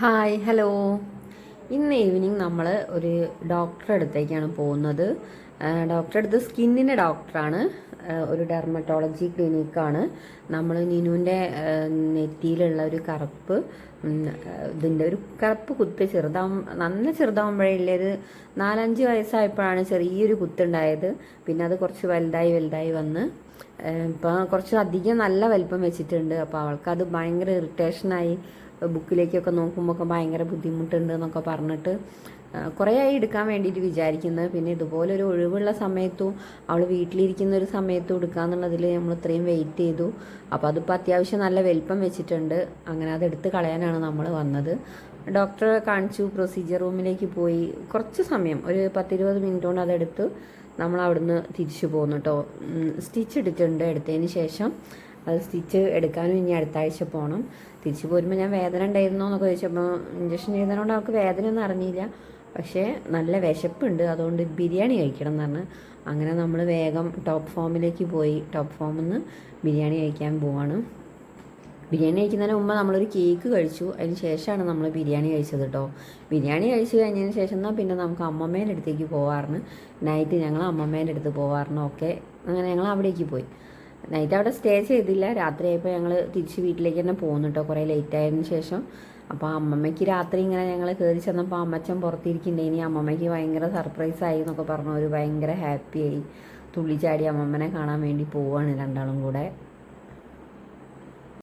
Hi hello. ഇന്ന് evening നമ്മൾ ഒരു ഡോക്ടറെ അടുത്തേക്കാണ് പോകുന്നത്. ഡോക്ടറെ അടുത്ത് സ്കിന്നിൻ്റെ ഡോക്ടറാണ്. ഒരു ഡെർമറ്റോളജി ക്ലിനിക്കാണ്. നമ്മൾ നിനുവിൻ്റെ നെറ്റിയിലുള്ള ഒരു കറുപ്പ്, ഇതിൻ്റെ ഒരു കറുപ്പ് കുത്ത് നല്ല ചെറുതാവുമ്പോഴേ ഒരു 4-5 വയസ്സായപ്പോഴാണ് ചെറിയൊരു കുത്തുണ്ടായത്. പിന്നെ അത് കുറച്ച് വലുതായി വന്ന് ഇപ്പം കുറച്ച് അധികം നല്ല വലിപ്പം വെച്ചിട്ടുണ്ട്. അപ്പോൾ അവൾക്കത് ഭയങ്കര ഇറിറ്റേഷനായി. ബുക്കിലേക്കൊക്കെ നോക്കുമ്പോൾ ഭയങ്കര ബുദ്ധിമുട്ടുണ്ട് എന്നൊക്കെ പറഞ്ഞിട്ട് കുറേ ആയി എടുക്കാൻ വേണ്ടിയിട്ട് വിചാരിക്കുന്നത്. പിന്നെ ഇതുപോലൊരു ഒഴിവുള്ള സമയത്തും അവൾ വീട്ടിലിരിക്കുന്ന ഒരു സമയത്തും എടുക്കാമെന്നുള്ളതിൽ നമ്മൾ ഇത്രയും വെയിറ്റ് ചെയ്തു. അപ്പോൾ അതിപ്പോൾ അത്യാവശ്യം നല്ല വലിപ്പം വെച്ചിട്ടുണ്ട്. അങ്ങനെ അത് എടുത്ത് കളയാനാണ് നമ്മൾ വന്നത്. ഡോക്ടറെ കാണിച്ചു, പ്രൊസീജിയർ റൂമിലേക്ക് പോയി. കുറച്ച് സമയം, ഒരു 10-20 മിനിറ്റ് കൊണ്ട് അതെടുത്ത് നമ്മൾ അവിടുന്ന് തിരിച്ചു പോന്നു കേട്ടോ. സ്റ്റിച്ച് ഇട്ടിട്ടുണ്ട്. എടുത്തതിന് ശേഷം അത് സ്റ്റിച്ച് എടുക്കാനും ഇനി അടുത്ത ആഴ്ച പോകണം. തിരിച്ചു പോരുമ്പോൾ ഞാൻ വേദന ഉണ്ടായിരുന്നോ എന്നൊക്കെ ചോദിച്ചപ്പോൾ ഇഞ്ചക്ഷൻ ചെയ്തതുകൊണ്ട് അവൾക്ക് വേദനയൊന്നും അറിഞ്ഞില്ല. പക്ഷേ നല്ല വിശപ്പുണ്ട്, അതുകൊണ്ട് ബിരിയാണി കഴിക്കണം എന്ന് പറഞ്ഞ് അങ്ങനെ നമ്മൾ വേഗം ടോപ്പ് ഫോമിലേക്ക് പോയി. ടോപ്പ് ഫോമിൽ നിന്ന് ബിരിയാണി കഴിക്കാൻ പോവാണ്. ബിരിയാണി കഴിക്കുന്നതിന് മുമ്പ് നമ്മളൊരു കേക്ക് കഴിച്ചു. അതിന് ശേഷമാണ് നമ്മൾ ബിരിയാണി കഴിച്ചത് കേട്ടോ. ബിരിയാണി കഴിച്ച് കഴിഞ്ഞതിന് ശേഷം എന്നാൽ പിന്നെ നമുക്ക് അമ്മമ്മേൻ്റെ അടുത്തേക്ക് പോകാറുണ്ട്. നൈറ്റ് ഞങ്ങൾ അമ്മമ്മേൻ്റെ അടുത്ത് പോകാറുണ്ട്. ഓക്കെ, അങ്ങനെ ഞങ്ങൾ അവിടേക്ക് പോയി. നൈറ്റ് അവിടെ സ്റ്റേ ചെയ്തില്ല. രാത്രിയായപ്പോൾ ഞങ്ങൾ തിരിച്ച് വീട്ടിലേക്ക് തന്നെ പോകുന്നു കേട്ടോ, കുറേ ലേറ്റ് ആയതിനു ശേഷം. അപ്പോൾ അമ്മമ്മയ്ക്ക് രാത്രി ഇങ്ങനെ ഞങ്ങൾ കയറി ചെന്നപ്പോൾ അമ്മച്ചൻ പുറത്തിരിക്കുന്നുണ്ട്. ഇനി അമ്മമ്മയ്ക്ക് ഭയങ്കര സർപ്രൈസായി എന്നൊക്കെ പറഞ്ഞു. ഒരു ഭയങ്കര ഹാപ്പിയായി, തുള്ളിച്ചാടി അമ്മമ്മനെ കാണാൻ വേണ്ടി പോവുകയാണ് രണ്ടാളും കൂടെ.